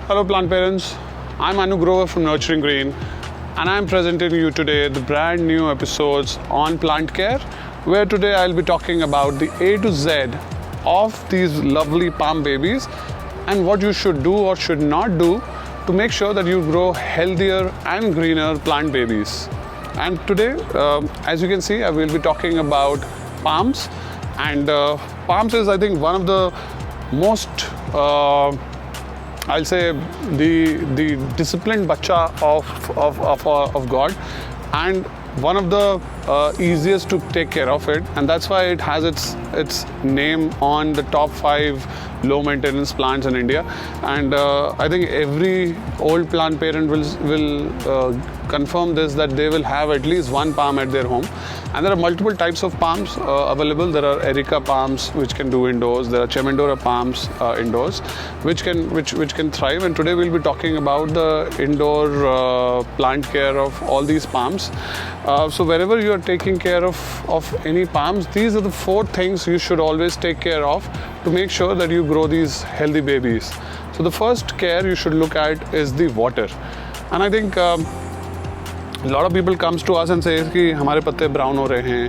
Hello plant parents, I'm Anu Grover from Nurturing Green and I'm presenting you today the brand new episodes on plant care, where today I'll be talking about the A to Z of these lovely palm babies and what you should do or should not do to make sure that you grow healthier and greener plant babies. And today, as you can see, I will be talking about palms, and palms is, I think, one of the most I'll say the disciplined bacha of God, and one of the easiest to take care of it, and that's why it has its name on the top 5 low maintenance plants in India. And I think every old plant parent will confirm this, that they will have at least one palm at their home. And there are multiple types of palms available. There are Erica palms which can do indoors. There are Chamaedorea palms indoors, which can thrive. And today we'll be talking about the indoor plant care of all these palms. So wherever you are taking care of any palms, these are the 4 things you should always take care of to make sure that you grow these healthy babies. So the first care you should look at is the water. And I think a lot of people comes to us and says कि हमारे पत्ते brown हो रहे हैं,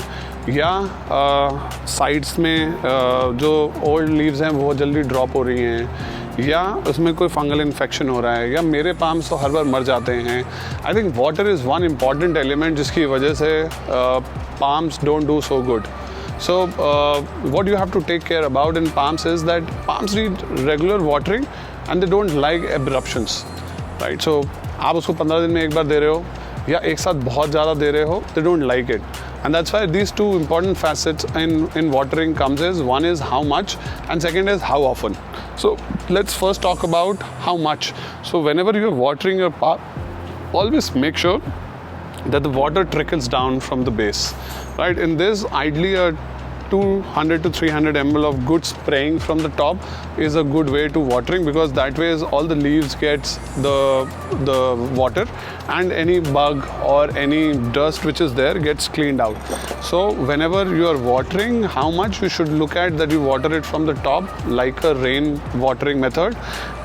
या sides में जो old leaves हैं वो जल्दी ड्रॉप हो रही हैं, या उसमें कोई फंगल इन्फेक्शन हो रहा है, या मेरे पाम्स तो हर बार मर जाते हैं. I think water is one important element जिसकी वजह से palms don't do so good. So what you have to take care about in palms is that palms need regular watering and they don't like abruptions, right? So आप उसको 15 दिन में एक बार दे रहे हो या एक साथ बहुत ज़्यादा दे रहे हो, they don't like it. And that's why these 2 important facets in watering comes is, one is how much and second is how often. So let's first talk about how much. So whenever you're watering your palm, always make sure that the water trickles down from the base, right? In this, ideally a 200 to 300 ml of good spraying from the top is a good way to watering, because that way all the leaves gets the water and any bug or any dust which is there gets cleaned out. So whenever you are watering, how much you should look at that you water it from the top like a rain watering method,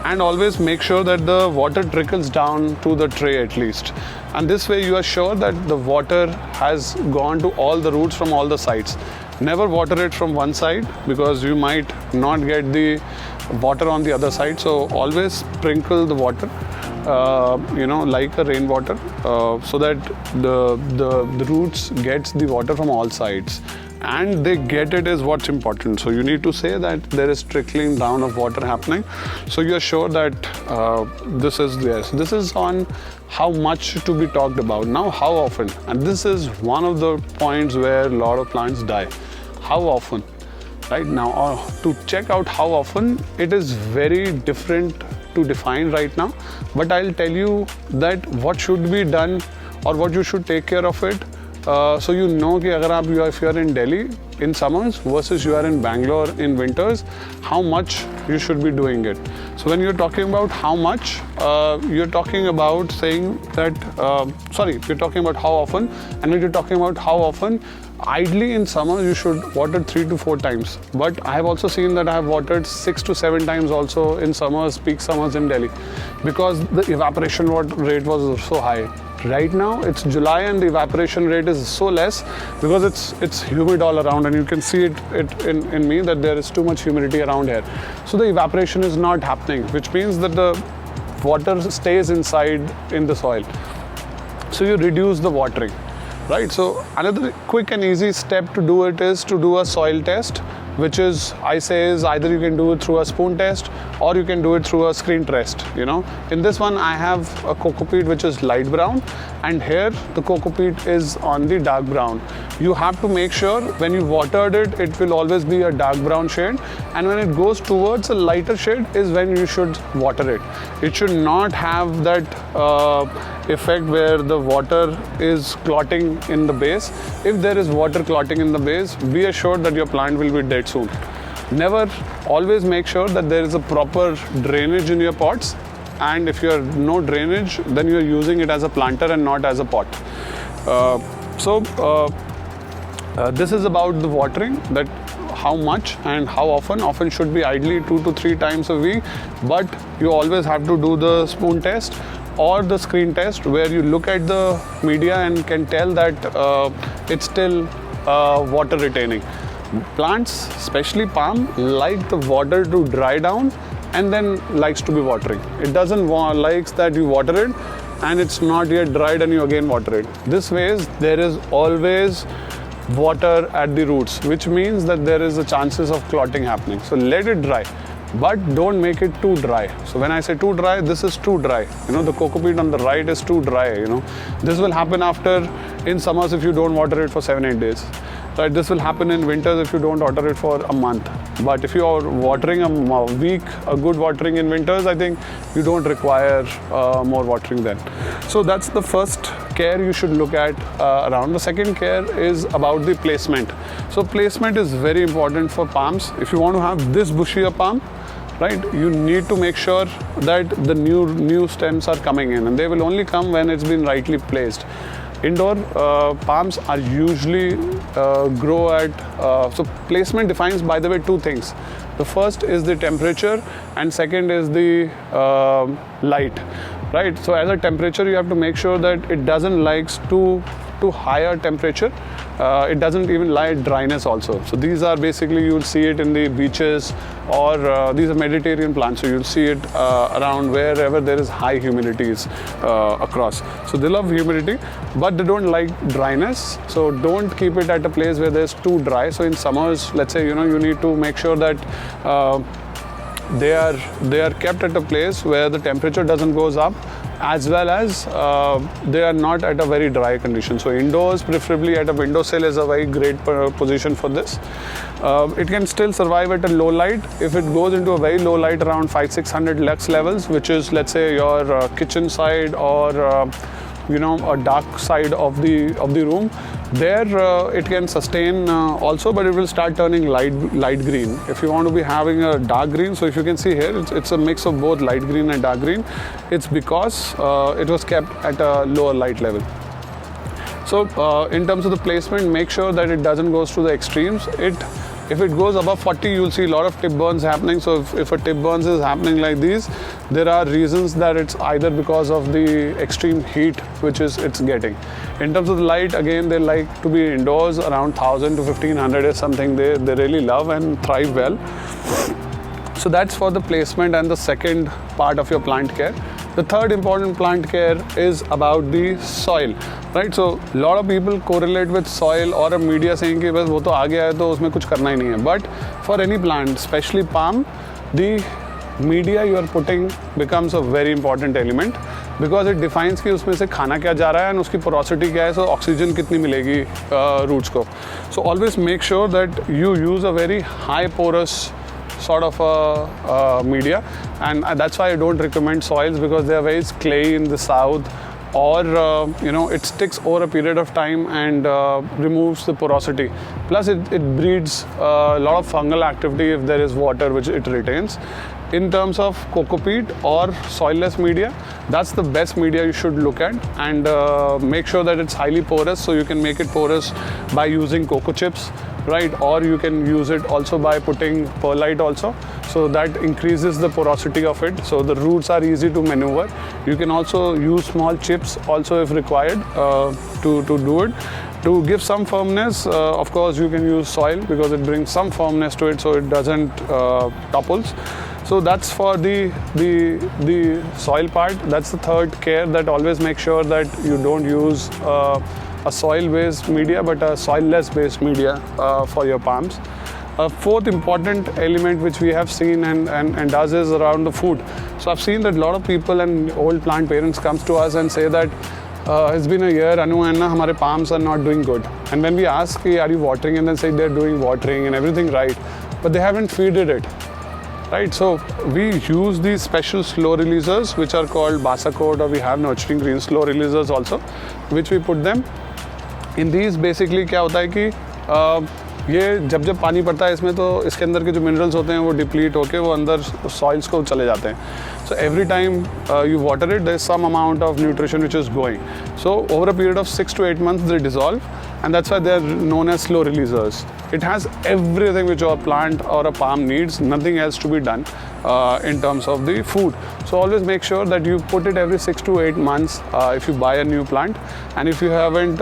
and always make sure that the water trickles down to the tray at least. And this way you are sure that the water has gone to all the roots from all the sides. Never water it from one side because you might not get the water on the other side. So always sprinkle the water, like a rainwater, so that the roots gets the water from all sides. And they get it is what's important. So you need to say that there is trickling down of water happening. So you're sure that this is there. So this is on how much to be talked about. Now how often? And this is one of the points where a lot of plants die. How often? Right now, to check out how often, it is very different to define right now. But I'll tell you that what should be done or what you should take care of it. So you know कि if you are in Delhi in summers versus you are in Bangalore in winters, how much you should be doing it. So when you're talking about how much, you're talking about saying that, you're talking about how often, and when you're talking about how often, ideally in summers you should water 3 to 4 times. But I have also seen that I have watered 6 to 7 times also in summers, peak summers in Delhi, because the evaporation rate was so high. Right now it's July and the evaporation rate is so less because it's humid all around, and you can see it in me that there is too much humidity around here. So the evaporation is not happening, which means that the water stays inside in the soil. So you reduce the watering, right? So another quick and easy step to do it is to do a soil test, which is, I say, is either you can do it through a spoon test or you can do it through a screen test. In this one I have a cocopeat which is light brown, and here the cocopeat is on the dark brown. You have to make sure when you watered it, it will always be a dark brown shade, and when it goes towards a lighter shade is when you should water it. It should not have that effect where the water is clotting in the base. If there is water clotting in the base, be assured that your plant will be dead soon. Never, always make sure that there is a proper drainage in your pots, and if you have no drainage, then you are using it as a planter and not as a pot. This is about the watering, that how much and how often. Often should be ideally 2 to 3 times a week, but you always have to do the spoon test or the screen test where you look at the media and can tell that it's still water retaining. Plants, especially palm, like the water to dry down and then likes to be watering. It doesn't likes that you water it and it's not yet dried and you again water it. This way there is always water at the roots, which means that there is a chances of clotting happening. So let it dry, but don't make it too dry. So when I say too dry, this is too dry. The coco peat on the right is too dry. This will happen in summers if you don't water it for 7-8 days. Right? This will happen in winters if you don't water it for a month. But if you are watering a week, a good watering in winters, I think you don't require more watering then. So that's the first care you should look at around. The second care is about the placement. So placement is very important for palms. If you want to have this bushier palm, right, you need to make sure that the new stems are coming in, and they will only come when it's been rightly placed. Indoor palms are usually grow at, so placement defines, by the way, 2 things. The first is the temperature and second is the light, right? So as a temperature, you have to make sure that it doesn't likes too higher temperature. It doesn't even like dryness also. So these are basically, you'll see it in the beaches or these are Mediterranean plants. So you'll see it around wherever there is high humidities across. So they love humidity, but they don't like dryness. So don't keep it at a place where there's too dry. So in summers, let's say, you need to make sure that they are kept at a place where the temperature doesn't goes up, as well as they are not at a very dry condition. So indoors, preferably at a windowsill, is a very great position for this. It can still survive at a low light. If it goes into a very low light around 500-600 lux levels, which is, let's say, your kitchen side or a dark side of the room, there it can sustain also, but it will start turning light green. If you want to be having a dark green, so if you can see here, it's a mix of both light green and dark green. It's because it was kept at a lower light level. So in terms of the placement, make sure that it doesn't go to the extremes. If it goes above 40, you'll see a lot of tip burns happening. So if a tip burns is happening like these, there are reasons that it's either because of the extreme heat which it's getting. In terms of the light, again, they like to be indoors. Around 1000 to 1500 is something they really love and thrive well. So that's for the placement and the second part of your plant care. The third important plant care is about the soil, right? So a lot of people correlate with soil or a media saying कि बस वो तो आ गया है तो उसमें कुछ करना ही नहीं है. But for any plant, especially palm, the media you are putting becomes a very important element because it defines कि उसमें से खाना क्या जा रहा है and उसकी porosity क्या है, so oxygen कितनी मिलेगी roots को. So always make sure that you use a very high porous sort of a media, and that's why I don't recommend soils, because they are very clayey in the south, or it sticks over a period of time and removes the porosity. Plus it breeds a lot of fungal activity if there is water which it retains. In terms of coco peat or soilless media, that's the best media you should look at, and make sure that it's highly porous. So you can make it porous by using coco chips, right? Or you can use it also by putting perlite also. So that increases the porosity of it. So the roots are easy to maneuver. You can also use small chips also if required to do it. To give some firmness, of course, you can use soil because it brings some firmness to it, so it doesn't topples. So that's for the soil part. That's the third care, that always make sure that you don't use a soil-based media but a soil-less based media for your palms. A fourth important element which we have seen and does is around the food. So I've seen that a lot of people and old plant parents comes to us and say that it's been a year, Anu, and our palms are not doing good. And when we ask, are you watering, and then say they're doing watering and everything right, but they haven't feeded it. Right, so we use these special slow releasers which are called Basacode, or we have nurturing green slow releasers also, which we put them in these. Basically क्या होता है कि ये जब पानी पड़ता है इसमें, तो इसके अंदर के जो मिनरल्स होते हैं वो डिप्लीट होके वो अंदर सॉइल्स को चले जाते हैं. So every time you water it, there is some amount of nutrition which is going. So over a period of 6 to 8 months they dissolve, and that's why they're known as slow releasers. It has everything which a plant or a palm needs, nothing else to be done in terms of the food. So always make sure that you put it every 6 to 8 months if you buy a new plant, and if you haven't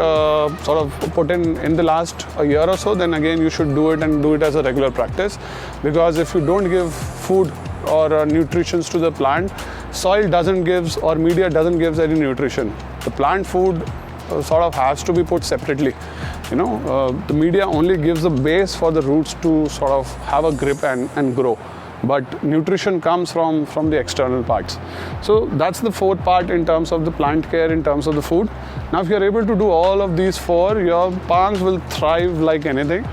sort of put in the last a year or so, then again you should do it and do it as a regular practice, because if you don't give food or nutritions to the plant, soil doesn't gives or media doesn't gives any nutrition. The plant food sort of has to be put separately. The media only gives the base for the roots to sort of have a grip and grow, but nutrition comes from the external parts. So that's the fourth part in terms of the plant care, in terms of the food. Now if you're able to do all of these four, your palms will thrive like anything.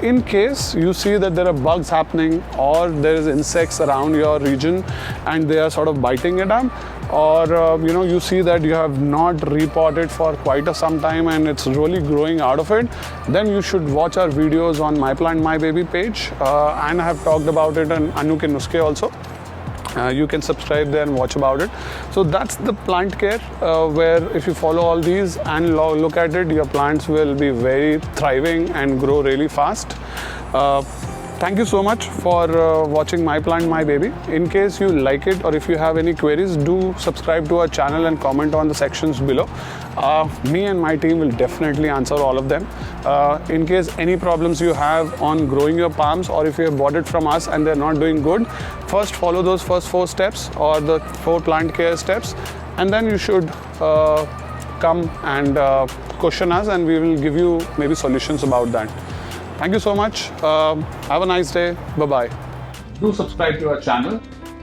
In case you see that there are bugs happening, or there is insects around your region and they are sort of biting it up, or you see that you have not repotted for quite some time and it's really growing out of it, then you should watch our videos on My Plant My Baby page, and I have talked about it on Anu Ke Nuske also. You can subscribe there and watch about it. So that's the plant care, where if you follow all these and look at it, your plants will be very thriving and grow really fast. Thank you so much for watching My Plant My Baby. In case you like it, or if you have any queries, do subscribe to our channel and comment on the sections below. Me and my team will definitely answer all of them. In case any problems you have on growing your palms, or if you have bought it from us and they're not doing good, first follow those first 4 steps, or the 4 plant care steps, and then you should come and question us, and we will give you maybe solutions about that. Thank you so much. Have a nice day. Bye-bye. Do subscribe to our channel,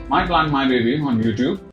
My Plant My Baby, on YouTube.